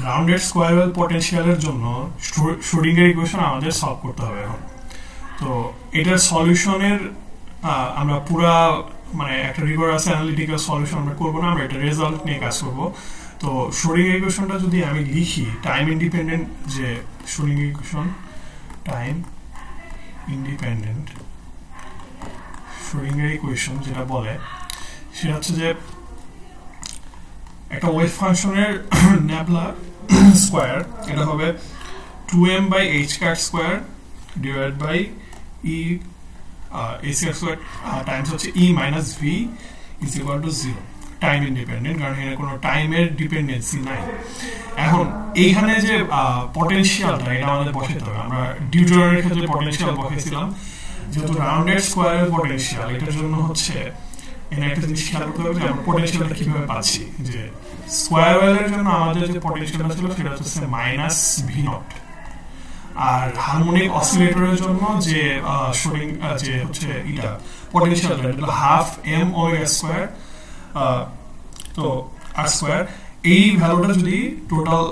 Rounded square well পটেনশিয়ালের জন্য Schrödinger equation আমাদের solve করতে হবে এখন। তো এটার সলিউশনের আমরা পুরা মানে একটা রিগোরাস অ্যানালিটিক্যাল সলিউশন আমরা করবো না, আমরা এটা রেজাল্ট নিয়ে কাজ করবো। তো শ্রোডিঙ্গার ইকুয়েশনটা যদি আমি লিখি, টাইম ইন্ডিপেন্ডেন্ট যে Schrödinger equation, time independent Schrödinger equation যেটা বলে সেটা হচ্ছে যে একটা ওয়েভ ফাংশনের ন্যাবলা স্কোয়ার, এটা হবে 2m by h cat square divide by e a square times হচ্ছে e minus v is equal to 0। Time independent, কারণ এখানে কোনো টাইমের ডিপেন্ডেন্সি নাই। এখন এইখানে যে পটেনশিয়ালটা এটা আমাদের বসাতে হবে। আমরা ডিউটোরিয়ালের ক্ষেত্রে পটেনশিয়াল বসাইছিলাম, যেহেতু রাউন্ডেড স্কোয়ারের পটেনশিয়াল, এটার জন্য হচ্ছে এখানে একটা জিনিস খেয়াল করতে হবে যে আমরা পটেনশিয়ালটা কিভাবে পাচ্ছি। যে স্কোয়ার ওয়েলের জন্য আমাদের যে পটেনশিয়ালটা ছিল সেটা হচ্ছে মাইনাস ভি নট, আর হারমোনিক অসিলেটরের জন্য যে যে হচ্ছে এটা পটেনশিয়ালটা এটা হাফ এম ওমেগা স্কোয়ার, তো আর স্কোয়ার। এই ভ্যালুটা যদি টোটাল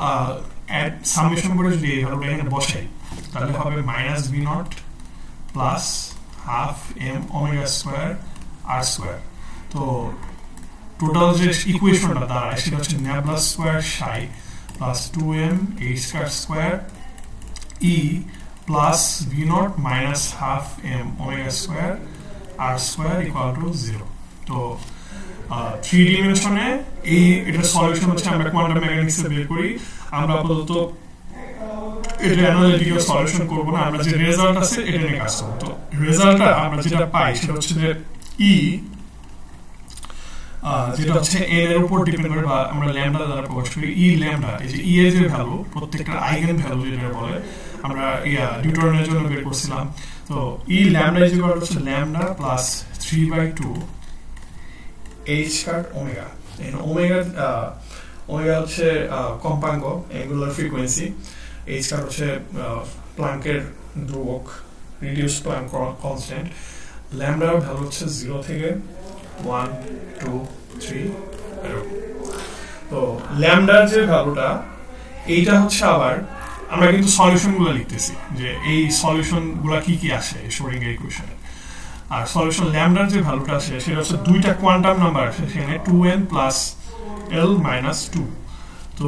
সামেশন করে যদি এই ভ্যালুটা এখানে বসাই, তাহলে হবে minus V naught plus half M omega square R square. তো টোটাল যে ইকুয়েশনটা দাঁড়ায় সেটা হচ্ছে nabla square psi plus 2m h square square e plus V naught minus half M omega square R square equal to 0। তো 3 ডিমেনশনে এটার solution হচ্ছে আমরা কোয়ান্টাম মেকানিক্সে বের করি। আমরা আপাতত এটা অ্যানালিটিক্যাল সলিউশন করব না, আমরা যে রেজাল্ট আছে এটা নিয়ে কাজ করব। তো রেজাল্টটা আমরা যেটা পাই সেটা হচ্ছে যে e যেটা হচ্ছে এর উপর ডিপেন্ড করে, বা আমরা ল্যামডা দ্বারা প্রকাশ করি ই ল্যামডা। এই যে ই এর যে ভ্যালু, প্রত্যেকটা আইগেন ভ্যালু যেটা বলে, আমরা ডিউটোরিয়ালের জন্য বের করছিলাম। তো E lambda is equal to lambda plus 3/2 h cut omega. Omega হচ্ছে কম্পাঙ্ক, অ্যাঙ্গুলার ফ্রিকোয়েন্সি, h কাট হচ্ছে প্ল্যাঙ্কের ধ্রুবক, রিডিউস প্ল্যাঙ্ক কনস্ট্যান্ট। ল্যামডার ভ্যালু হচ্ছে 0 থেকে 1 2 3 এরকম। তো ল্যামডার যে ভ্যালুটা এইটা হচ্ছে, আবার আমরা কিন্তু সলিউশন গুলো লিখতেছি যে এই সলিউশন গুলা কি কি আসে শ্রোডিঙ্গার ইকুয়েশনে। আর সলিউশন ল্যামডার যে ভ্যালুটা আসে সেটা হচ্ছে দুইটা কোয়ান্টাম নাম্বার আসে সেখানে 2n প্লাস l মাইনাস 2। তো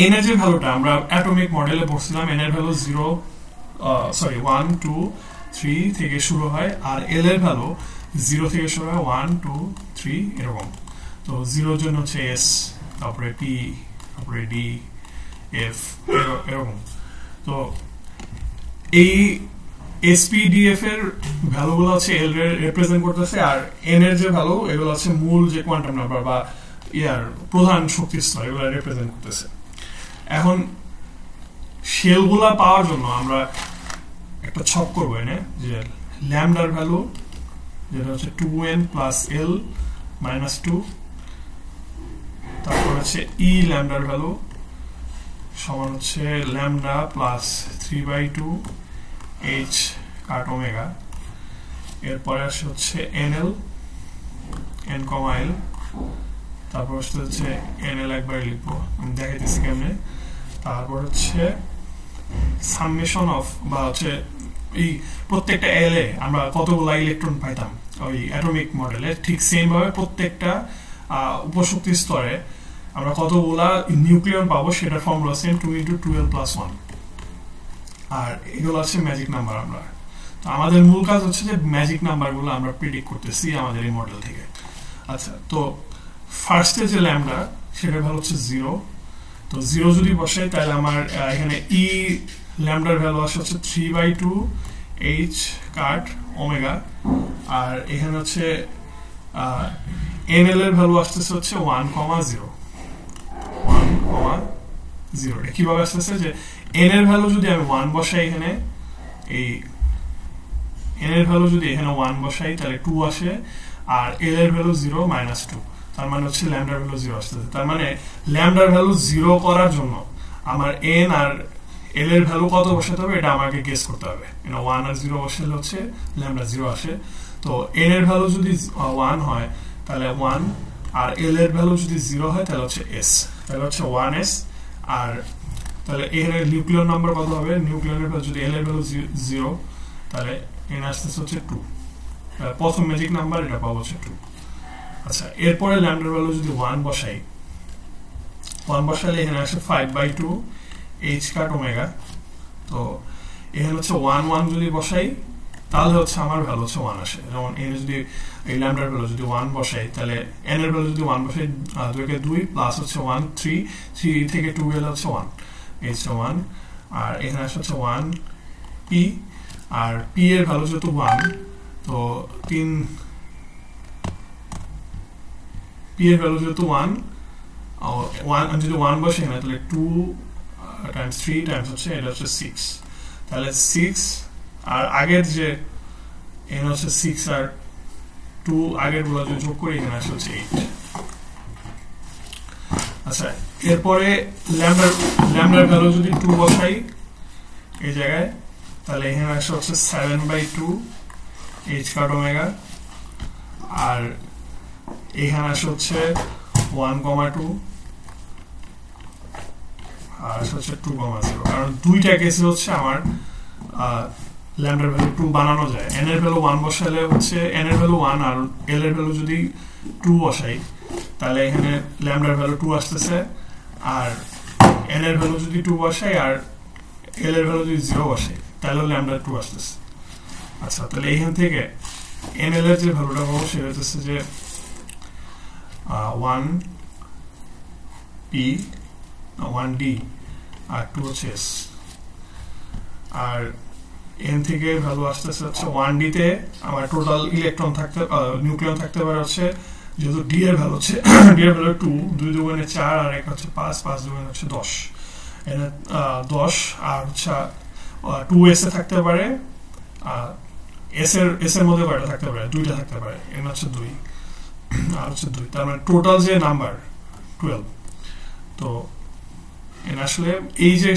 n এর যে ভ্যালুটা আমরা অ্যাটমিক মডেলে পড়ছিলাম, n এর ভ্যালু 1 2 3 থেকে শুরু হয়, আর l এর ভ্যালু 0 থেকে শুরু হয় 1 2 3 এরকম। তো 0 এর জন্য হচ্ছে s, তারপরে p, তারপরে d f এরকম। তো এই SPDF এর ভ্যালুগুলো হচ্ছে L এর রিপ্রেজেন্ট করতেছে, আর N এর যে ভ্যালু এগুলো হচ্ছে মূল যে কোয়ান্টাম নাম্বার বা প্রধান শক্তি স্তর, এগুলো রিপ্রেজেন্ট করতেছে। এখন শেলগুলা পাওয়ার জন্য আমরা একটা ছক করবো এনে, যে ল্যামডার ভ্যালু যেটা হচ্ছে 2n প্লাস l মাইনাস 2, তারপর হচ্ছে e ল্যামডার ভ্যালু সমান হচ্ছে lambda plus 3/2 h cut omega. এরপরে আসে হচ্ছে nl n, l, তারপর হচ্ছে nl একবার লিখবো, আমি দেখাইতেছি কেমনে। তারপর হচ্ছে সামেশন অফ, বা হচ্ছে এই প্রত্যেকটা এল এ আমরা কতগুলা ইলেকট্রন পাইতাম ওই অ্যাটমিক মডেলে, ঠিক সেম ভাবে প্রত্যেকটা উপশক্তি স্তরে আমরা কতগুলা নিউক্লিয়ন পাবো সেটার ফর্মুলা সেম 2 × 12 + 1। আর এগুলো হচ্ছে ম্যাজিক নাম্বার। আমরা তো আমাদের মূল কাজ হচ্ছে যে ম্যাজিক নাম্বারগুলো আমরা প্রেডিক্ট করতেছি আমাদের এই মডেল থেকে। আচ্ছা, তো ফার্স্টে যে ল্যামডা সেটার ভ্যালু হচ্ছে 0। তো 0 যদি বসাই তাহলে আমার এখানে ই ল্যামডার ভ্যালু আসে হচ্ছে 3/2 h কাট ওমেগা, আর এখানে হচ্ছে nl এর ভ্যালু আসতেছে হচ্ছে 1,0। এটা কিভাবে আসতেছে, যে n এর ভ্যালু যদি আমি 1 বসাই এখানে, এই n এর ভ্যালু যদি এখানে 1 বসাই তাহলে 2 আসে, আর l এর ভ্যালু 0 মাইনাস 2, তার মানে হচ্ছে ল্যামডার ভ্যালু 0 আসতেছে। তার মানে ল্যামডার ভ্যালু 0 করার জন্য আমার n আর l এর ভ্যালু কত বসাতে হবে এটা আমাকে গেস করতে হবে। 1 আর 0 বসালে হচ্ছে ল্যামডা 0 আসে। তো n এর ভ্যালু যদি 1 হয় তাহলে 1, আর l এর ভ্যালু যদি 0 হয় তাহলে হচ্ছে s, তাহলে হচ্ছে 1s আর তাহলে এখানে নিউক্লিয়র নাম্বার কত হবে, নিউক্লিয়রের যদি এল এর ভ্যালু 0 তাহলে এন আসতেছে হচ্ছে 2, প্রথম ম্যাজিক নাম্বার এটা পাবো হচ্ছে 2। আচ্ছা, এরপরে ল্যামডার ভ্যালু যদি 1 বসাই, 1 বসালে এখানে আসে 5/2 h কাট ওমেগা। তো এখানে হচ্ছে 1 1 যদি বসাই তাহলে হচ্ছে আমার ভ্যালু হচ্ছে 1 আসে। যেমন এখানে যদি এই ল্যামডার ভ্যালু যদি 1 বসাই তাহলে n এর ভ্যালু যদি 1 বসাই 2 কে 2 প্লাস হচ্ছে 1 3 3 থেকে 2 গেলে হচ্ছে 1 h 1, আর এখানে আসে হচ্ছে 1 p, আর p এর ভ্যালু যেহেতু 1 তো 3 p এর ভ্যালু যেহেতু 1 যদি 1 বসে এখানে তাহলে 2 টাইমস 3 টাইমস হচ্ছে এটা হচ্ছে 6, তাহলে 6 আর আগের যে এখানে হচ্ছে 6 আর 2 আগের গুলো যদি যোগ করি এখানে আসে হচ্ছে 8। আচ্ছা, এরপরে ল্যামডার ভ্যালু যদি 2 বসাই এই জায়গায় তাহলে এখানে আসে হচ্ছে 7/2 h কাট ওমেগা, আর এখানে আসে হচ্ছে 1,2 আর হচ্ছে 2,0, কারণ দুইটা কেসে হচ্ছে আমার ল্যামডার ভ্যালু 2 বানানো যায়। n এর ভ্যালু 1 বসালে হচ্ছে n এর ভ্যালু 1 আর l এর ভ্যালু যদি 2 বসাই তাহলে এখানে ল্যামডার ভ্যালু 2 আসতেছে, আর n এর ভ্যালু যদি 2 বসাই আর l এর ভ্যালু যদি 0 বসাই তাহলে ল্যামডা 2 আসতেছে। আচ্ছা, তাহলে এইখান থেকে n l এর যে ভ্যালুটা পাবো সেটা হচ্ছে যে 1p 1d আর 2 হচ্ছে s, আর n থেকে ভ্যালু আসতেছে হচ্ছে 1d তে আমার টোটাল ইলেকট্রন থাকতে নিউক্লিয়ন থাকতে পারে হচ্ছে, যেহেতু d এর ভ্যালু হচ্ছে d এর ভ্যালু 2 2 দুগুণে 4 আর এক হচ্ছে 5 5 দুগুণে হচ্ছে 10, এখানে 10 আর হচ্ছে 2s এ থাকতে পারে, s এর মধ্যে কয়টা থাকতে পারে, দুইটা থাকতে পারে, n হচ্ছে 2 আর হচ্ছে 2, তার মানে টোটাল যে নাম্বার 12। তো আসলে এই যে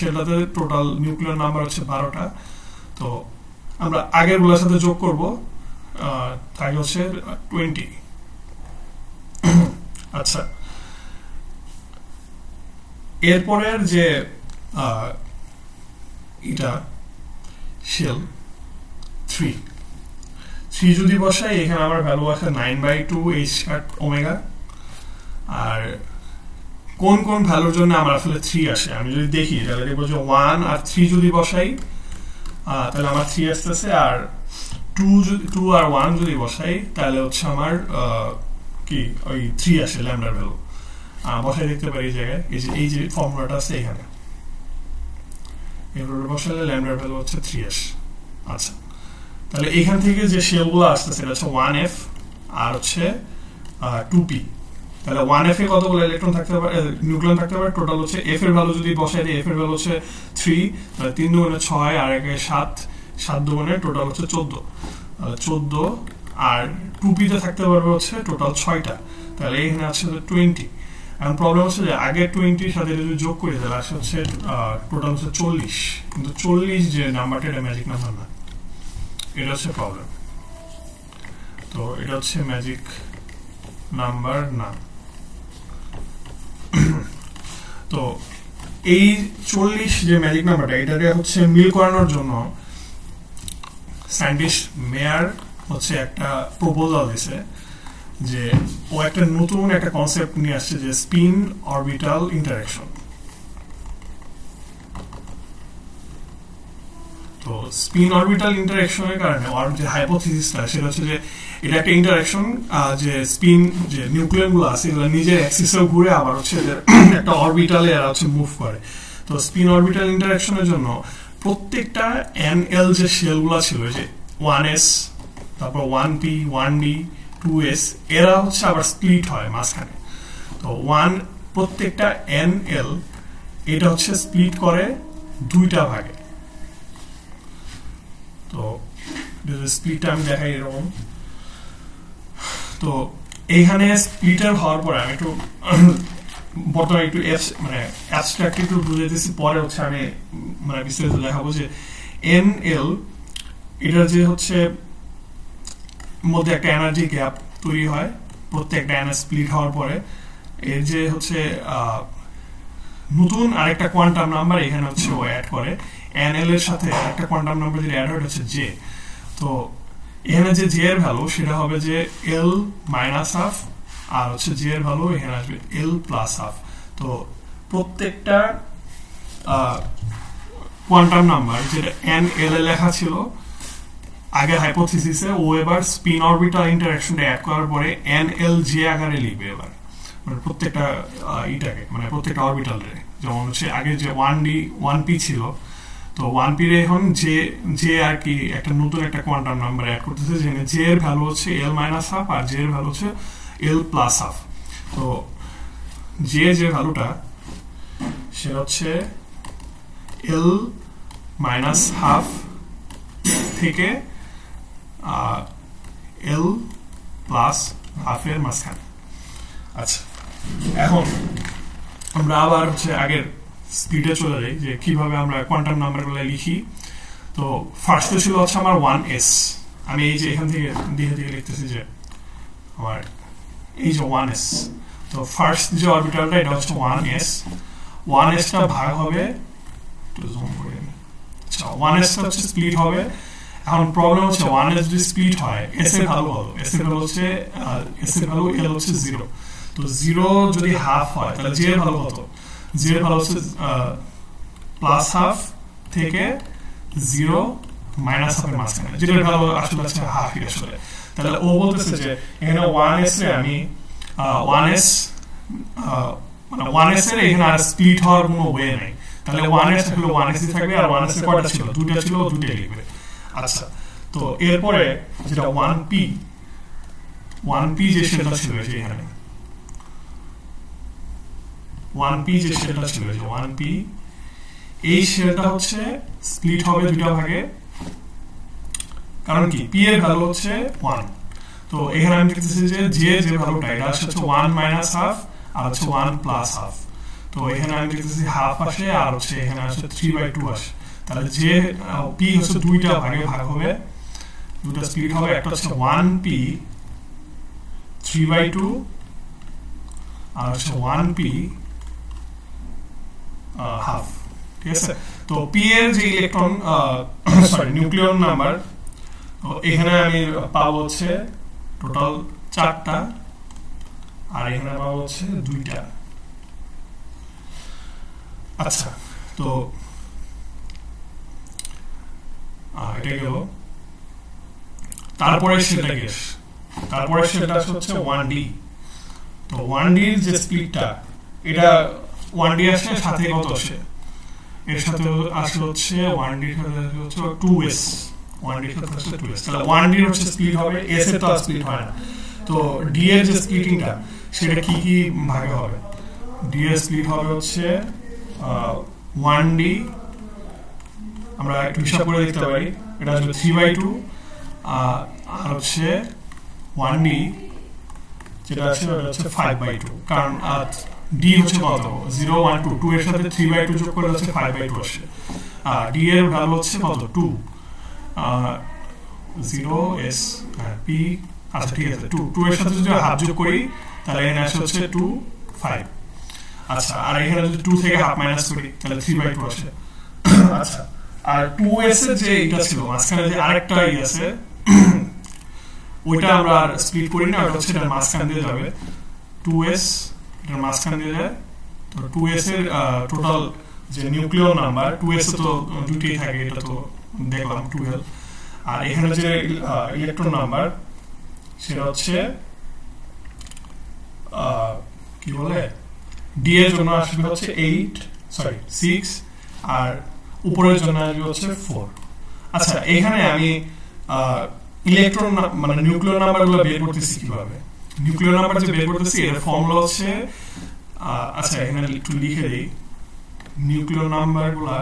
শেলটাতে টোটাল নিউক্লিয়ার নাম্বার হচ্ছে 12টা। তো আমরা আগের গুলোর সাথে যোগ করব, তাই হচ্ছে 20। আচ্ছা, এরপরের যে এটা শেল 3 যদি বসাই এখানে আমার ভ্যালু আছে 9/2 h কাট ওমেগা, আর কোন কোন ভ্যালুর জন্য আমার আসলে 3 আসে আমি যদি দেখি তাহলে দেখবো যে 1 আর 3 যদি বসাই তাহলে আমার 3 আসতেছে, আর 2 আর 1 যদি বসাই তাহলে হচ্ছে আমার কি ওই 3 আসে ল্যামডার ভ্যালু। বসাই দেখতে পারি এই জায়গায় এই যে ফর্মুলাটা আছে এখানে, এভাবে বসালে ল্যামডার ভ্যালু হচ্ছে 3 আসে। আচ্ছা, তাহলে এখান থেকে যে শেলগুলো আসতেছে সেটা হচ্ছে 1f আর হচ্ছে 2p। তাহলে 1f এ কতগুলো ইলেকট্রন থাকতে পারে, নিউক্লিয়ন থাকতে পারে, টোটাল হচ্ছে f এর ভ্যালু যদি বসাই দিই f এর ভ্যালু হচ্ছে 3, তাহলে 3 দুগুণে 6 আর 1 এ 7 7 দুগুণে টোটাল হচ্ছে 14, 14 আর 2p তে থাকতে পারবে হচ্ছে টোটাল 6টা, তাহলে এখানে আছে 20। এখন প্রবলেম হচ্ছে যে আগে 20 এর সাথে যদি যোগ করি তাহলে আসে হচ্ছে টোটাল হচ্ছে 40, কিন্তু 40 যে নাম্বারটা এটা ম্যাজিক নাম্বার না, এটা হচ্ছে প্রবলেম। তো এটা হচ্ছে ম্যাজিক নাম্বার না। তো এই 40 যে ম্যাজিক নাম্বারটা এটাকে হচ্ছে মিল করানোর জন্য সায়েন্টিস্ট মেয়ার হচ্ছে একটা প্রপোজাল দিছে, যে ও একটা নতুন একটা কনসেপ্ট নিয়ে আসছে যে স্পিন অরবিটাল ইন্টারঅ্যাকশন। তো স্পিন অরবিটাল ইন্টারঅ্যাকশনের কারণে ওর যে হাইপোথিসিসটা সেটা হচ্ছে যে এটা একটা ইন্টারঅ্যাকশন, যে স্পিন যে নিউক্লিয়ন গুলো আছে এগুলো নিজের অ্যাক্সিসেও ঘুরে আবার হচ্ছে যে একটা অরবিটালে এরা হচ্ছে মুভ করে। তো স্পিন অরবিটাল ইন্টারঅ্যাকশনের জন্য প্রত্যেকটা NL যে শেল গুলা ছিল যে 1s তারপর 1p 1d 2s এরা হচ্ছে আবার স্প্লিট হয় মাঝখানে। তো প্রত্যেকটা NL এটা হচ্ছে স্প্লিট করে দুইটা ভাগে। তো স্প্লিটটা আমি দেখাই এরকম। তো এইখানে স্প্লিটার হওয়ার পরে আমি একটু বর্তমানে একটু মানে অ্যাবস্ট্রাক্ট একটু বুঝে দিচ্ছি, পরে হচ্ছে আমি মানে বিস্তারিত দেখাবো যে NL এটার যে হচ্ছে মধ্যে একটা এনার্জি গ্যাপ তৈরি হয় প্রত্যেকটা এনার্জি স্প্লিট হওয়ার পরে, এর যে হচ্ছে নতুন আরেকটা কোয়ান্টাম নাম্বার এখানে হচ্ছে ও অ্যাড করে এনএল এর সাথে একটা কোয়ান্টাম নাম্বার যেটা অ্যাড হয় হচ্ছে জে। তো এখানে যে জে এর ভ্যালু সেটা হবে যে এল মাইনাস হাফ, আর হচ্ছে জে এর ভ্যালু এখানে আসবে এল প্লাস হাফ। তো প্রত্যেকটা কোয়ান্টাম নাম্বার যেটা এন এল এ লেখা ছিল আগের হাইপোথিসিসে, ও এবার স্পিন অরবিটাল ইন্টারঅ্যাকশনটা অ্যাড করার পরে এন এল জে আকারে লিখবে এবার, মানে প্রত্যেকটা ইটাকে, মানে প্রত্যেকটা অরবিটাল রে। যেমন হচ্ছে আগে যে 1D 1p ছিল, তো 1p রে এখন জে আর কি একটা নতুন একটা কোয়ান্টাম নাম্বার অ্যাড করতেছে, যেখানে জে এর ভ্যালু হচ্ছে এল মাইনাস হাফ আর জে এর ভ্যালু হচ্ছে এল প্লাস হাফ। তো যে ভ্যালুটা সেটা হচ্ছে এল মাইনাস হাফ থেকে এল প্লাস হাফের মাঝখানে। আচ্ছা, এখন আমরা আবার হচ্ছে আগের স্পিডে চলে যাই যে কিভাবে আমরা কোয়ান্টাম নাম্বারগুলো লিখি। তো ফার্স্টে ছিল হচ্ছে আমার 1s, আমি এই যে এখান থেকে দিয়ে লিখতেছি যে আমার এই যে 1s। তো ফার্স্ট যে অরবিটালটা এটা হচ্ছে 1s টা ভাগ হবে, আচ্ছা 1s টা হচ্ছে স্প্লিট হবে। এখন প্রবলেম হচ্ছে 1s যদি স্প্লিট হয় s এর ভ্যালু হলো, s এর ভ্যালু হচ্ছে l হচ্ছে 0। তো 0 যদি হাফ হয় তাহলে j এর ভ্যালু কত? j এর ভ্যালু হচ্ছে প্লাস হাফ থেকে 0 মাইনাস হাফের মাঝখানে, যেটার ভ্যালু আসলে হচ্ছে হাফই আসলে। তাহলে ও বলতেছে যে এখানে 1s রে আমি 1s মানে 1s এর এখানে আর স্প্লিট হওয়ার কোনো ওয়ে নাই, তাহলে 1s হলো 1s ই থাকবে, আর 1s এর কয়টা ছিল? দুটো ছিল, দুটোই লিখবে। আচ্ছা, তো এরপরে যেটা 1p যে শেলটা ছিল যে এখানে 1p যে শেলটা ছিল, যে 1p এই শেলটা হচ্ছে স্প্লিট হবে দুইটা ভাগে, কারণ কি p এর ভ্যালু হচ্ছে 1। তো এখানে আমি লিখতেছি যে যে ভ্যালুটা এটা হচ্ছে 1 মাইনাস হাফ আর হচ্ছে 1 প্লাস হাফ। তো এখানে আমি লিখতেছি হাফ আসে আর হচ্ছে এখানে আসে 3/2 আসে। তাহলে যে p হচ্ছে দুইটা ভাগে ভাগ হবে, দুটো স্প্লিট হবে, একটা হচ্ছে 1p 3/2 আর হচ্ছে 1p হাফ। ঠিক আছে, তো p এর যে ইলেকট্রন সরি নিউক্লিয়ন নাম্বার, তো এখানে আমি পাবো হচ্ছে টোটাল 4টা, আর এখানে পাবো হচ্ছে 2টা। আচ্ছা, তো এটা গেল। তারপরে সেটা হচ্ছে 1D। তো 1D এর যে স্প্লিটটা, এটা 1D আসে সাথে কত আসে? এর সাথে আসলে হচ্ছে 1D এর সাথে হচ্ছে 2s। 1D এর সাথে হচ্ছে 2s। তাহলে 1D এর হচ্ছে স্প্লিট হবে, s এর তো স্প্লিট হয় না। তো d এর যে স্প্লিটিংটা সেটা কি কি ভাগে হবে? d এর স্প্লিট হবে হচ্ছে 1D, আমরা একটু হিসাব করে দেখতে পারি, এটা হচ্ছে 3/2 আর হচ্ছে 1D যেটা আছে ওটা হচ্ছে 5/2, কারণ d হচ্ছে কত? 0 1 2, 2 এর সাথে 3/2 যোগ করলে হচ্ছে 5/2 আসে। d এর ভ্যালু হচ্ছে কত? 2 0s p। আচ্ছা ঠিক আছে, 2 এর সাথে যদি হাফ যোগ করি তাহলে এখানে আসে হচ্ছে 2 5। আচ্ছা, আর এখানে যদি 2 থেকে হাফ মাইনাস করি তাহলে 3/2 আসে। আচ্ছা, আর 2s এর যে এটা ছিল মাঝখানে যে আরেকটা ই আছে, ওইটা আমরা আর স্প্লিট করি না, ওটা হচ্ছে এটার মাঝখান দিয়ে যাবে। 2s এটার মাঝখান দিয়ে যায়। তো 2s এর টোটাল যে নিউক্লিয়ন নাম্বার, 2s এ তো দুটোই থাকে, এটা তো দেখলাম 12। আর এখানে যে ইলেকট্রন নাম্বার সেটা হচ্ছে কি বলে, d এর জন্য আসবে হচ্ছে 6 আর উপরের জন্য আসবে হচ্ছে 4। আচ্ছা, এখানে আমি ইলেকট্রন মানে নিউক্লিয়র নাম্বারগুলো বের করতেছি কিভাবে? নিউক্লিয়র নাম্বার যে বের করতেছি এর ফর্মুলা হচ্ছে, আচ্ছা এখানে একটু লিখে দিই, নিউক্লিয়র নাম্বারগুলো,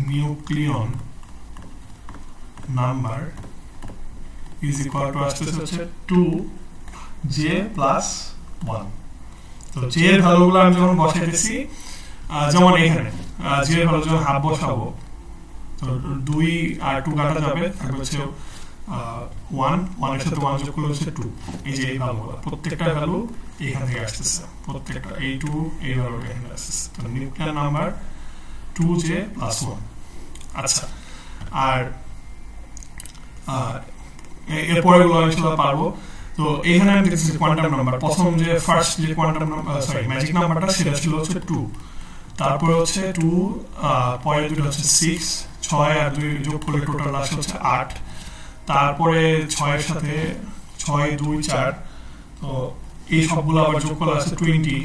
nucleon number is equal two আসতেছে হচ্ছে 2j + 1। তো j এর ভ্যালুগুলো আমি যখন বসাইতেছি, যেমন এখানে j এর ভ্যালু যখন হাফ বসাবো, তো 2 আর 2 কাটা যাবে, থাকবে হচ্ছে 1 এর সাথে 1 যোগ করলে হচ্ছে 2। এই যে এই ভ্যালুগুলো প্রত্যেকটা ভ্যালু এখান থেকে আসতেছে প্রত্যেকটা এই 2 এইবার এখানে আসতেছে, তো নিউক্লিয়ার নাম্বার 2J+1। আচ্ছা, আর এরপরে গুলো ইনশাআল্লাহ পারবো। তো এখানে আমি দেখতেছি কোয়ান্টাম নাম্বার, প্রথম যে ফার্স্ট যে কোয়ান্টাম নাম্বার সরি ম্যাজিক নাম্বারটা সেটা ছিল হচ্ছে 2, তারপরে হচ্ছে 2, পরে দুটো হচ্ছে 6, 6 আর 2 যোগ করলে টোটাল আসে হচ্ছে 8, তারপরে 6 এর সাথে 6 2 4, তো এই সবগুলো আবার যোগ করলে আছে 20।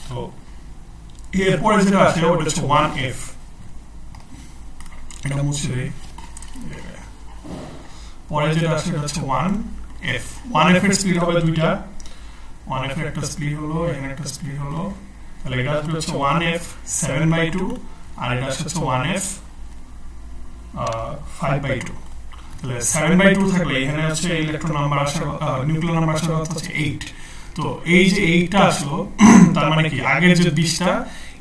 তো এরপরে যেটা আছে ওটা হচ্ছে 1F, এটা মুছে দেই। পরে যেটা আছে এটা হচ্ছে 1F। 1F এর স্প্লিট হবে দুইটা, 1F এর একটা স্প্লিট হলো, এখানে একটা স্প্লিট হলো, তাহলে এটা হচ্ছে 1F 7/2 আর এটা হচ্ছে 1F 5/2। তাহলে 7/2 থাকলে এখানে হচ্ছে ইলেকট্রন নাম্বার আসার নিউক্লিয়ার নাম্বার আসার কথা হচ্ছে 8। তো এই যে 8টা আসলো তার মানে কি আগের যে 20টা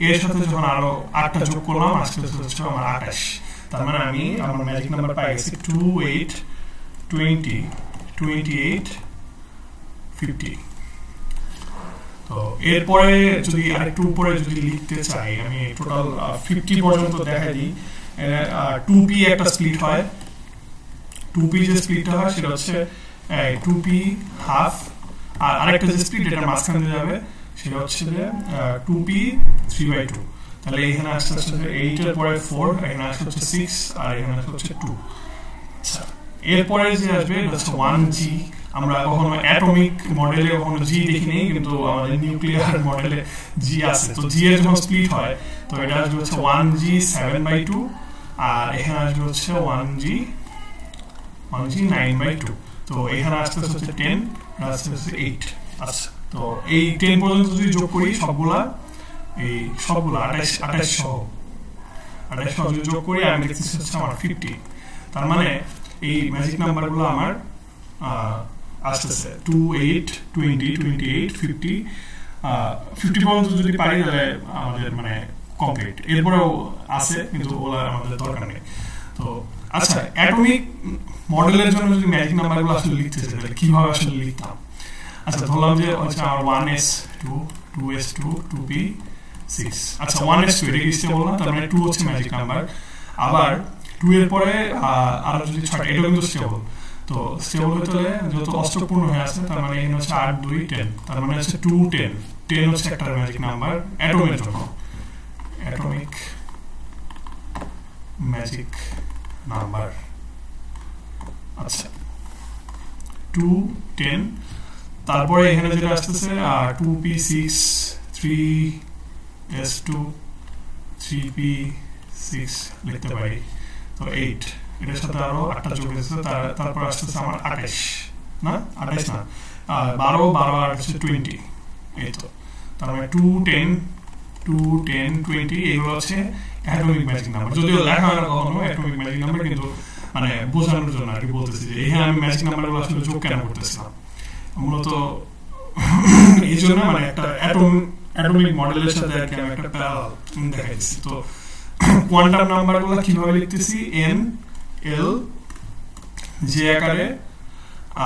এর সাথে যখন আরো 8টা যোগ করলাম আজকে হচ্ছে আমার 28। তার মানে আমি আমার ম্যাজিক নাম্বার পাই গেছি 2 8 20 28 50। তো এরপরে যদি আরেকটু উপরে যদি লিখতে চাই আমি টোটাল 50 পর্যন্ত দেখাই দিই। 2p একটা স্প্লিট হয়, 2p যে স্প্লিটটা হয় সেটা হচ্ছে 2p হাফ, আর আরেকটা যে স্প্লিট এটা মাঝখানে দিয়ে যাবে সেটা হচ্ছে যে 2p 3/2। তাহলে এখানে আসছে হচ্ছে 8 এর পরে 4, এখানে আসছে হচ্ছে 6 আর এখানে আসছে হচ্ছে 2। আচ্ছা, এরপরে যে আসবে এটা হচ্ছে 1G। আমরা কখনো অ্যাটমিক মডেলে কখনো জি দেখিনি, কিন্তু আমাদের নিউক্লিয়ার মডেলে জি আছে। তো জি এর যখন স্প্লিট হয় তো এটা আসবে হচ্ছে 1G 7/2 আর এখানে আসবে হচ্ছে 1G 9/2। তো এখানে আসতে হচ্ছে 10, আসতে হচ্ছে 8। আচ্ছা, তো এই 10 পর্যন্ত যদি যোগ করি সবগুলা এই সবগুলা 28 সহ যদি যোগ করি আমি দেখতেছি হচ্ছে আমার 50। তার মানে এই ম্যাজিক নাম্বারগুলো আমার আসতেছে 2 8 20 28 50 50 পর্যন্ত যদি পারি তাহলে আমাদের মানে কমপ্লিট। এরপরেও আছে কিন্তু ওগুলো আমাদের দরকার নেই। তো আচ্ছা, অ্যাটমিক মডেলের জন্য যদি ম্যাজিক নাম্বারগুলো আসলে লিখতে চাই তাহলে কিভাবে আসলে লিখতাম? আচ্ছা, ধরলাম যে হচ্ছে আমার 1s2 2s2 2p 6। আচ্ছা, 1s2 এটা কি স্টেবল না, তার মানে 2 হচ্ছে ম্যাজিক নাম্বার। আবার 2 এর পরে আরো যদি 6টা, এটা কিন্তু স্টেবল। তো স্টেবল হতে হলে যত অষ্টপূর্ণ হয়ে আছে তার মানে এখানে হচ্ছে 8 2 10, তার মানে হচ্ছে 2 10 10 হচ্ছে একটা ম্যাজিক নাম্বার অ্যাটমের জন্য, অ্যাটমিক ম্যাজিক নাম্বার। আচ্ছা, 2 10, তারপরে এখানে যেটা আসতেছে 2p6 3s2 3p6 লিখতে পারি। তো 8, এটার সাথে আরো 8টা যোগ হয়েছে, তারপর আসতেছে আমার 28 না 28 না 12 12 আর হচ্ছে 20। এই তো, তার মানে 2 10 2 10 20 এগুলো হচ্ছে অ্যাটমিক ম্যাজিক নাম্বার। যদিও লেখা হয় না কখনো অ্যাটমিক ম্যাজিক নাম্বার, কিন্তু মানে বোঝানোর জন্য আর কি বলতেছি যে এখানে আমি ম্যাজিক নাম্বারগুলো আসলে যোগ কেন করতেছিলাম মূলত এই জন্য, মানে একটা অ্যাটমিক মডেলের সাথে আর কি আমি একটা প্যারালাল দেখাইছি। তো কোয়ান্টাম নাম্বারগুলো কিভাবে লিখতেছি, n l j আকারে,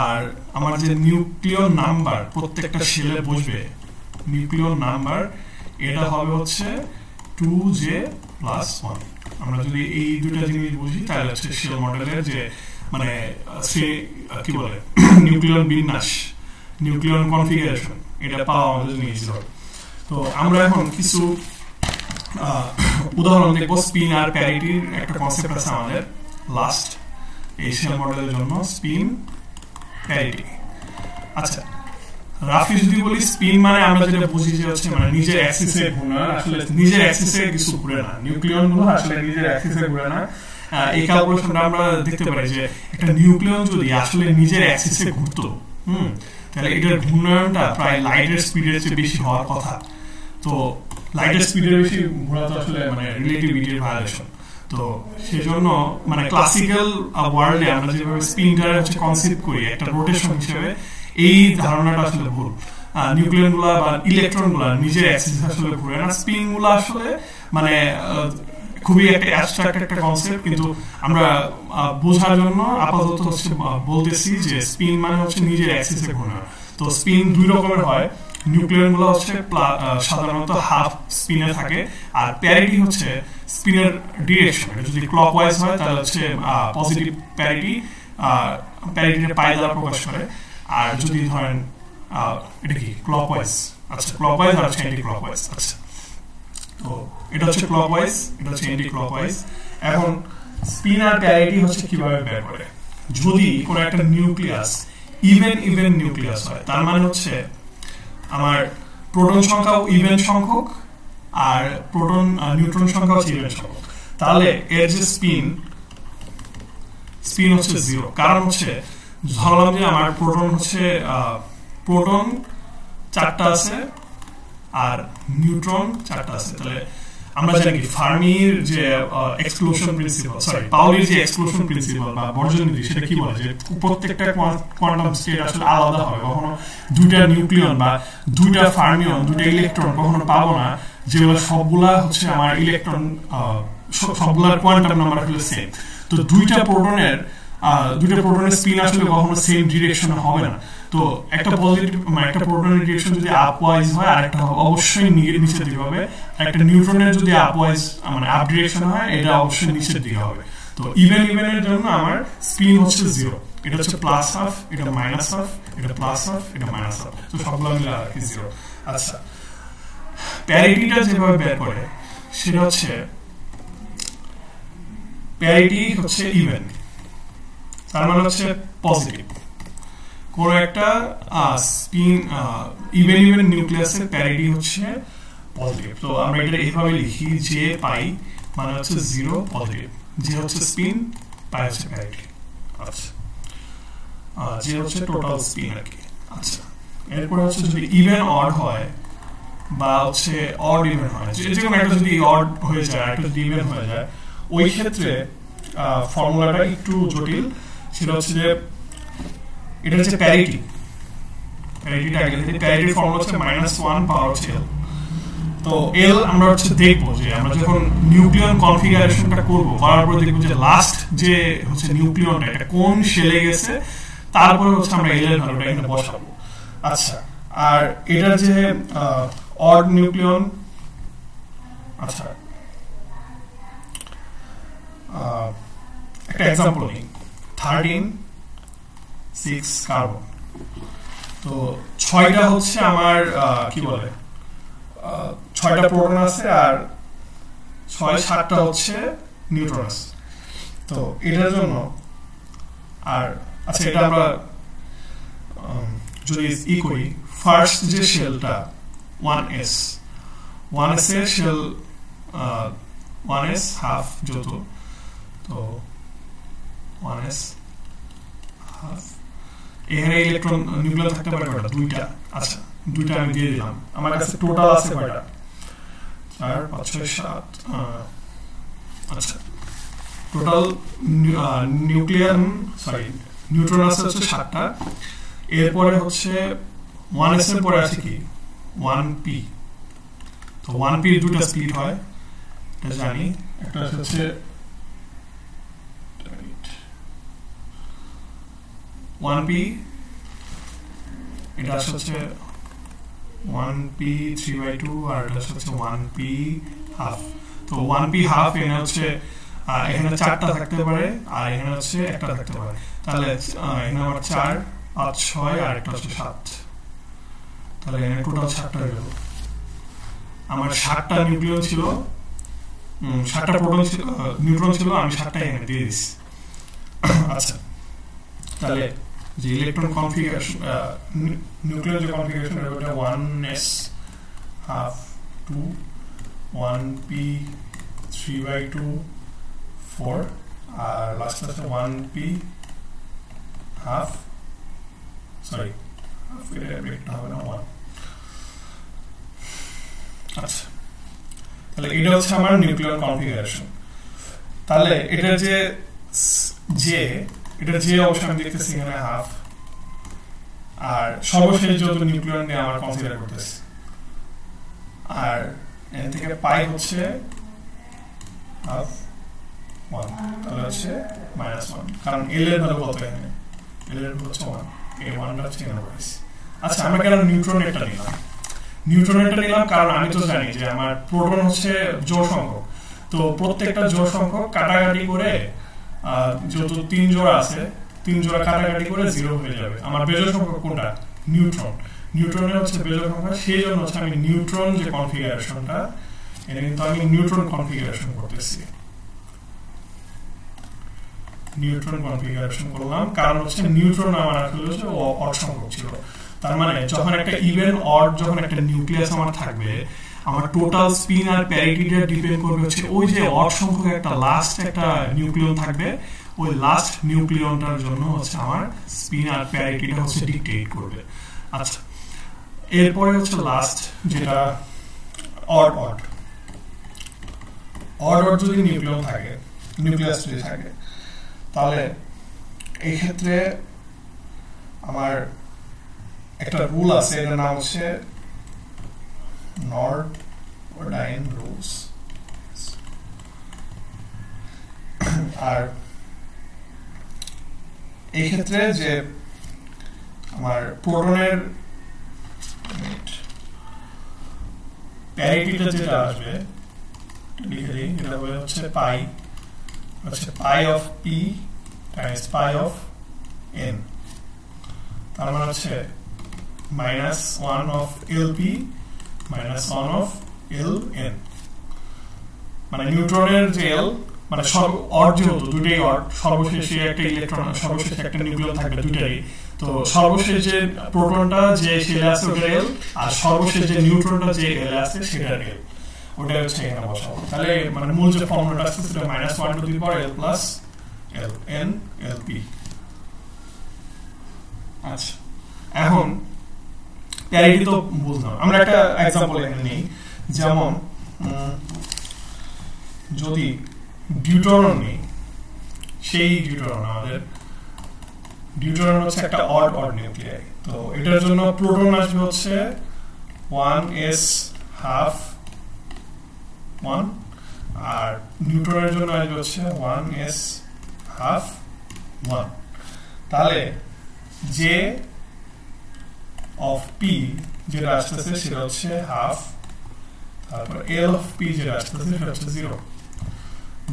আর আমার যে নিউক্লিয়র নাম্বার প্রত্যেকটা শেলে বসবে নিউক্লিয়র নাম্বার এটা হবে হচ্ছে 2J+1। আমরা যদি এই দুটো জিনিস বুঝি তাহলে হচ্ছে শেল মডেলের যে মানে কি বলে নিউক্লিয়র বিন্যাস, নিউক্লিয়র কনফিগারেশন, এটা পাওয়া আমাদের জন্য ইজি হবে। তো আমরা এখন কিছু উদাহরণ দেখব। স্পিন আর প্যারিটির একটা কনসেপ্ট আছে আমাদের লাস্ট এই শেল মডেলের জন্য, স্পিন প্যারিটি। আচ্ছা, রাফি যদি বলি স্পিন মানে আমরা যেটা বুঝি যে হচ্ছে মানে নিজের অ্যাক্সিসে ঘোরা, আসলে নিজের অ্যাক্সিসে কিছু ঘুরে না, নিউক্লিয়ন গুলো আসলে নিজের অ্যাক্সিসে ঘুরে না। এই ক্যালকুলেশনটা আমরা দেখতে পারি যে একটা নিউক্লিয়ন যদি আসলে নিজের অ্যাক্সিসে ঘুরতো তাহলে এটার ঘূর্ণায়নটা প্রায় লাইটের স্পিডের চেয়ে বেশি হওয়ার কথা। তো লাইটের স্পিডের বেশি ঘোরা তো আসলে মানে রিলেটিভিটির ভায়োলেশন। তো সেই জন্য মানে ক্লাসিক্যাল ওয়ার্ল্ডে আমরা যেভাবে স্পিনটার হচ্ছে কনসেপ্ট করি একটা রোটেশন হিসেবে, এই ধারণাটা আসলে ভুল। নিউক্লিয়ন গুলা বা ইলেকট্রন গুলা নিজের অ্যাক্সিস আসলে ঘুরে না। স্পিন গুলা আসলে মানে খুবই একটা অ্যাবস্ট্রাক্ট একটা কনসেপ্ট, কিন্তু আমরা বোঝার জন্য আপাতত হচ্ছে বলতেছি যে স্পিন মানে হচ্ছে নিজের অ্যাক্সিসে ঘোরা। তো স্পিন দুই রকমের হয়, নিউক্লিয়ন গুলো হচ্ছে সাধারণত হাফ স্পিনে থাকে, আর প্যারিটি হচ্ছে স্পিনের ডিরেকশন। যদি ক্লকওয়াইজ হয় তাহলে হচ্ছে পজিটিভ প্যারিটি, প্যারিটির পাই দ্বারা প্রকাশ করে। আর যদি ধরেন এটা কি ক্লকওয়াইজ, আচ্ছা ক্লকওয়াইজ আর হচ্ছে অ্যান্টি ক্লকওয়াইজ। আচ্ছা, তো এটা হচ্ছে ক্লকওয়াইজ, এটা হচ্ছে অ্যান্টি ক্লকওয়াইজ। এখন স্পিন আর প্যারিটি হচ্ছে কিভাবে বের করে, যদি কোনো একটা নিউক্লিয়াস ইভেন নিউক্লিয়াস হয়, তার মানে হচ্ছে আমার প্রোটন সংখ্যাও ইভেন সংখ্যক আর নিউট্রন সংখ্যাও হচ্ছে ইভেন সংখ্যক, তাহলে এর যে স্পিন হচ্ছে 0। কারণ হচ্ছে ধরলাম যে আমার প্রোটন হচ্ছে প্রোটন 4টা আছে আর নিউট্রন 4টা আছে, তাহলে আমরা জানি ফার্মির যে এক্সক্লুশন প্রিন্সিপাল, পাউলির যে এক্সক্লুশন প্রিন্সিপাল বা বর্জন নীতি, সেটা কি বলে যে প্রত্যেকটা কোয়ান্টাম স্টেট আসলে আলাদা হবে। কখনো দুইটা নিউক্লিয়ন বা দুইটা ফার্মিয়ন, দুইটা ইলেকট্রন কখনো পাবো না যেগুলো সবগুলা হচ্ছে আমার ইলেকট্রন, সবগুলার কোয়ান্টাম নাম্বার হলো সেম। তো দুইটা প্রোটনের স্পিন আসলে কখনো সেম ডিরেকশনে হবে না। তো একটা পজিটিভ একটা প্রোটনের ডিরেকশন যদি আপওয়াইজ হয় আর একটা অবশ্যই নিচের দিকে হবে, একটা নিউট্রনের যদি আপওয়াইজ মানে আপ ডিরেকশন হয় এটা অবশ্যই নিচের দিকে হবে। তো ইভেনের জন্য আমার স্পিন হচ্ছে 0, এটা হচ্ছে প্লাস হাফ, এটা মাইনাস হাফ, এটা প্লাস হাফ, এটা মাইনাস হাফ, তো সবগুলো মিলে আর কি 0। আচ্ছা, প্যারিটিটা যেভাবে বের করে সেটা হচ্ছে প্যারিটি হচ্ছে ইভেন, তার মানে হচ্ছে পজিটিভ। কোন একটা স্পিন ইভেন নিউক্লিয়াসের প্যারিটি হচ্ছে পজিটিভ। তো আমরা এটা এইভাবে লিখি, যে পাই মানে হচ্ছে 0 পজিটিভ, যে হচ্ছে স্পিন, পাই হচ্ছে প্যারিটি। আচ্ছা, যে হচ্ছে টোটাল স্পিন আর কি। আচ্ছা, এরপরে হচ্ছে যদি ইভেন অড হয় বা হচ্ছে অড ইভেন হয়, যে কোনো একটা যদি অড হয়ে যায় একটা যদি ইভেন হয়ে যায়, ওই ক্ষেত্রে ফর্মুলাটা একটু জটিল। সেটা হচ্ছে যে এটা হচ্ছে প্যারিটি, প্যারিটির ফর্মুলা হচ্ছে -1 পাওয়ার হচ্ছে L। তো L আমরা হচ্ছে দেখবো যে আমরা যখন নিউক্লিয়ন কনফিগারেশনটা করবো, করার পরে দেখবো যে লাস্ট যে হচ্ছে নিউক্লিয়নটা এটা কোন শেলে গেছে, তারপরে হচ্ছে আমরা L এর ভ্যালুটা এখানে বসাবো। আচ্ছা, আর এটা যে অড নিউক্লিয়ন, আচ্ছা একটা এক্সাম্পল নিই, 13 কার্বন। তো 6টা হচ্ছে আমার কি বলে 6টা প্রোটন আছে আর 7টা হচ্ছে নিউট্রন আছে। তো এটার জন্য আর আচ্ছা, এটা আমরা যদি ই করি, ফার্স্ট যে শেলটা 1s এর শেল 1s হাফ যত, তো 1s হাফ, এখানে ইলেকট্রন নিউক্লিয়ার থাকতে পারে কয়টা, 2টা। আচ্ছা, 2টা আমি দিয়ে দিলাম। আমার কাছে টোটাল আছে কয়টা, 4 5 6 7। আচ্ছা, টোটাল নিউট্রন আছে হচ্ছে 7টা। এরপরে হচ্ছে 1s এর পরে আছে কি 1p। তো 1p 2টা স্প্লিট হয়, এটা জানি। একটা হচ্ছে 1p, এটা হচ্ছে 1p 3/2 আর এটা হচ্ছে 1p হাফ। তো 1p হাফ এখানে হচ্ছে এখানে 4টা থাকতে পারে আর এখানে হচ্ছে একটা থাকতে পারে, তাহলে এখানে আমার 4 5 6 আর একটা হচ্ছে 7, তাহলে এখানে টোটাল 7টা হয়ে গেল। আমার 7টা নিউক্লিয়ন ছিল, 7টা প্রোটন ছিল, নিউট্রন ছিল, আমি 7টা এখানে দিয়ে দিচ্ছি। আচ্ছা, তাহলে যে ইলেকট্রন কনফিগারেশন নিউক্লিয়ার যে কনফিগারেশন এটা 1s হাফ 2 1p 3/2 4 আর লাস্ট আছে 1p হাফ, সরি হাফ এটা হবে না 1। আচ্ছা, তাহলে এটা হচ্ছে আমার নিউক্লিয়ার কনফিগারেশন। তাহলে এটা যে অবশ্যই আমি দেখতেছি এখানে হাফ, আর সর্বশেষ যত নিউক্লিয়ন নিয়ে আমার কনসিডার করতেছি, আর এখান থেকে পাই হচ্ছে হাফ 1, তাহলে হচ্ছে -1, কারণ L এর ভ্যালু কত এখানে, L এর হচ্ছে 1, এই 1টা হচ্ছে এখানে পাইছি। আচ্ছা, আমরা কেন নিউট্রন একটা নিলাম, নিউট্রনেরটা নিলাম কারণ আমি তো জানি যে আমার প্রোটন হচ্ছে জোড় সংখ্যক, তো প্রত্যেকটা জোড় সংখ্যক কাটাকাটি করে যেহেতু 3 জোড়া আছে 3 জোড়া কাটাকাটি করে 0 হয়ে যাবে। আমার বেজোড় সংখ্যক কোনটা? নিউট্রন। নিউট্রনের হচ্ছে বেজোড় সংখ্যা, সেই জন্য হচ্ছে আমি নিউট্রন যে কনফিগারেশনটা, এটা কিন্তু আমি নিউট্রন কনফিগারেশন করতেছি, নিউট্রন কনফিগারেশন করলাম কারণ হচ্ছে নিউট্রন আমার আসলে হচ্ছে অড সংখ্যক ছিল। তার মানে যখন একটা ইভেন অড যখন একটা নিউক্লিয়াস আমার থাকবে, আমার টোটাল স্পিন আর প্যারিটিটা ডিপেন্ড করবে হচ্ছে ওই যে অড সংখ্যক একটা লাস্ট একটা নিউক্লিয়ন থাকবে, ওই লাস্ট নিউক্লিয়নটার জন্য হচ্ছে আমার স্পিন আর প্যারিটিটা হচ্ছে ডিকটেট করবে। আচ্ছা, এরপরে হচ্ছে লাস্ট যেটা অড অড অড অড যদি নিউক্লিয়ন থাকে, নিউক্লিয়াস যদি থাকে, তাহলে এই ক্ষেত্রে আমার একটা রুল আছে, এটার নাম হচ্ছে নর্ডাইন রুলস। আর এই ক্ষেত্রে যে আমার প্রোটনের প্যারিটিটা যেটা আসবে লিখে দিই, এটা হচ্ছে পাই, হচ্ছে pi of P times pi of N, তার মানে হচ্ছে -1 of L P -1 of L N. মানে নিউট্রনের যে এল মানে অড যেহেতু দুটোই অড, সর্বশেষে একটা ইলেকট্রন সর্বশেষে একটা নিউক্লিয়ন থাকবে দুটারই, তো সর্বশেষ যে প্রোটনটা যে শেলে আছে ওটার এল, আর সর্বশেষ যে নিউট্রনটা যে এল আছে সেটার এল, ওটাই হচ্ছে এখানে বসাবো। তাহলে মানে মূল যে ফর্মুলাটা আছে সেটা -1 to the power L plus L N L P. আচ্ছা, এখন প্যারিটি তো বুঝলাম, আমরা একটা এক্সাম্পল এখানে নিই। যেমন যদি ডিউটেরন নেই, সেই ডিউটেরন আমাদের ডিউটেরন হচ্ছে একটা অড অড নিউক্লিয়াই, তো এটার জন্য প্রোটন আসবে হচ্ছে 1s হাফ 1, আর নিউট্রনের জন্য আসবে হচ্ছে 1s হাফ 1। তাহলে যে অফ পি যেটা আসতেছে সেটা হচ্ছে হাফ, তারপর এল অফ পি যেটা আসতেছে সেটা হচ্ছে 0,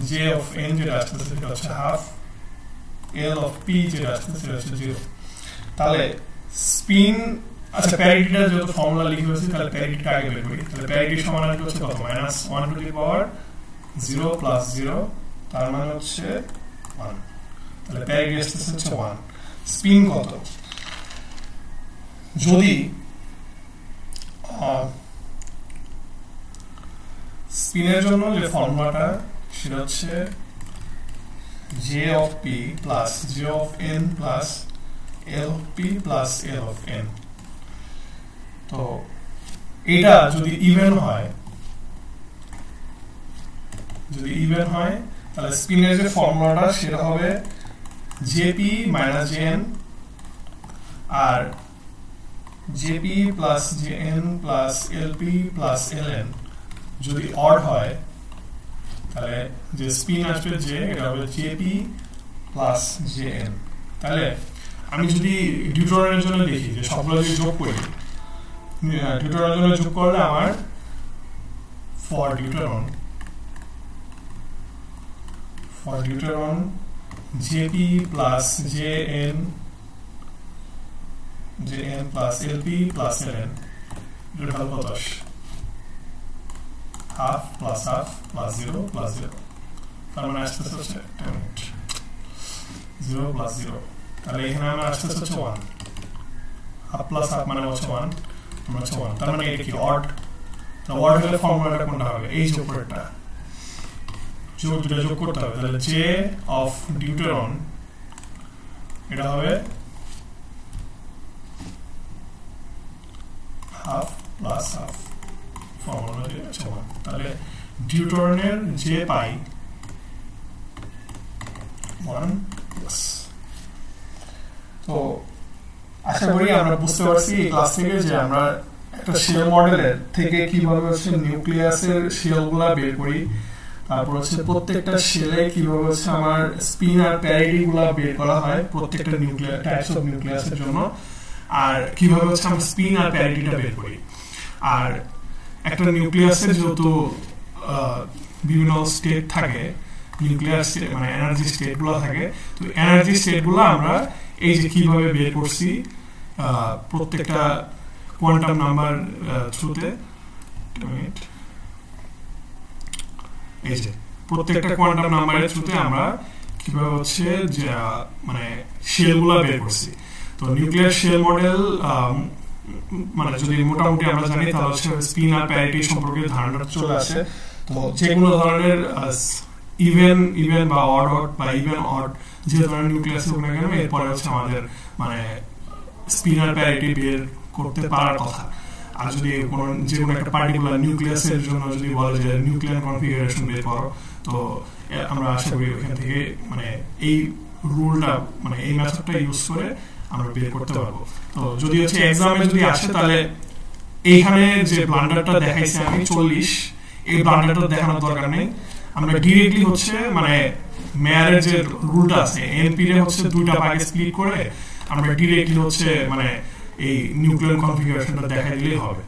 জে অফ এন যেটা আসতেছে সেটা হচ্ছে হাফ, এল অফ পি যেটা আসতেছে সেটা হচ্ছে 0। তাহলে স্পিন, আচ্ছা প্যারিটিটা যেহেতু ফর্মুলা লিখে হয়েছে তাহলে প্যারিটিটা আগে বের করি। তাহলে প্যারিটি সমান আসবে হচ্ছে কত? -1 টু দি পাওয়ার 0 প্লাস 0, তার মানে হচ্ছে 1। তাহলে প্যারিটি আসতেছে হচ্ছে 1। স্পিন কত? যদি স্পিনের জন্য যে ফর্মুলাটা সেটা হচ্ছে J of P plus J of N plus L of P plus L of N. তো এটা যদি ইভেন হয়, যদি ইভেন হয় তাহলে স্পিনের যে ফর্মুলাটা সেটা হবে জেপি মাইনাস জেএন, আর JP plus JN plus LP plus LN যদি অড হয় তাহলে যে স্পিন আসবে যে এটা হবে জেপি প্লাস জেএন। তাহলে আমি যদি ডিউটেরনের জন্য দেখি যে সবগুলো যদি যোগ করি, ডিউটেরনের জন্য যোগ করলে আমার for deuteron JP plus JN plus LP plus LN, এটা ভালো কত আসে? Half plus half plus 0 plus 0, তার মানে আসতে হচ্ছে 0 প্লাস 0। তাহলে এখানে আমরা আসতে হচ্ছে 1, হাফ প্লাস হাফ মানে হচ্ছে 1, আমরা হচ্ছে 1। তার মানে এটা কি অড? তো অড হলে ফর্মুলাটা কোনটা হবে? এই যে উপরেরটা, দুটো যোগ করতে হবে। তাহলে জে অফ ডিউটেরন এটা হবে হাফ প্লাস হাফ, ফর্মুলা হচ্ছে 1। তাহলে ডিউটেরনের যে পাই 1 প্লাস। তো আশা করি আমরা বুঝতে পারছি এই ক্লাস থেকে যে আমরা একটা শেল মডেলের থেকে কিভাবে হচ্ছে নিউক্লিয়াসের শেলগুলা বের করি, তারপর হচ্ছে প্রত্যেকটা শেলে কিভাবে হচ্ছে আমার স্পিন আর প্যারিটি গুলা বের করা হয় প্রত্যেকটা নিউক্লিয়াস টাইপস অফ নিউক্লিয়াসের জন্য, আর কিভাবে হচ্ছে আমরা স্পিন আর প্যারিটিটা বের করি। আর একটা নিউক্লিয়াসের যেহেতু বিভিন্ন স্টেট থাকে, নিউক্লিয়াস মানে এনার্জি স্টেট গুলো থাকে, তো এনার্জি স্টেট গুলো আমরা এই যে কিভাবে বের করছি প্রত্যেকটা কোয়ান্টাম নাম্বার থ্রুতে, এই যে প্রত্যেকটা কোয়ান্টাম নাম্বারের থ্রুতে আমরা কিভাবে হচ্ছে যে মানে শেল গুলা বের করছি। তো নিউক্লিয়ার শেল মডেল মানে যদি মোটামুটি আমরা জানি তাহলে হচ্ছে স্পিন আর প্যারিটি সম্পর্কে ধারণা চলে আসে। তো যে কোনো ধরনের ইভেন বা অড বা ইভেন অড যে ধরনের নিউক্লিয়াস হোক না কেন, এরপরে হচ্ছে আমাদের মানে স্পিন আর প্যারিটি বের করতে পারার কথা। আর যদি যে কোনো একটা পার্টিকুলার নিউক্লিয়াসের জন্য যদি বলে যে নিউক্লিয়ার কনফিগারেশন বের করো, তো আমরা আশা করি ওখান থেকে মানে এই রুলটা মানে এই মেথডটা ইউজ করে আমরা বের করতে পারবো। তো যদি হচ্ছে এক্সামে যদি আসে তাহলে এইখানে যে ব্লান্ডারটা দেখাইছি আমি 40, এই ব্লান্ডারটা দেখানোর দরকার নেই। আমরা ডিরেক্টলি হচ্ছে মানে মেয়ারের যে রুলটা আছে এনপি রে হচ্ছে দুইটা ভাগে স্প্লিট করে আমরা ডিরেক্টলি হচ্ছে মানে এই নিউক্লিয়ার কনফিগারেশনটা দেখাই দিলেই হবে।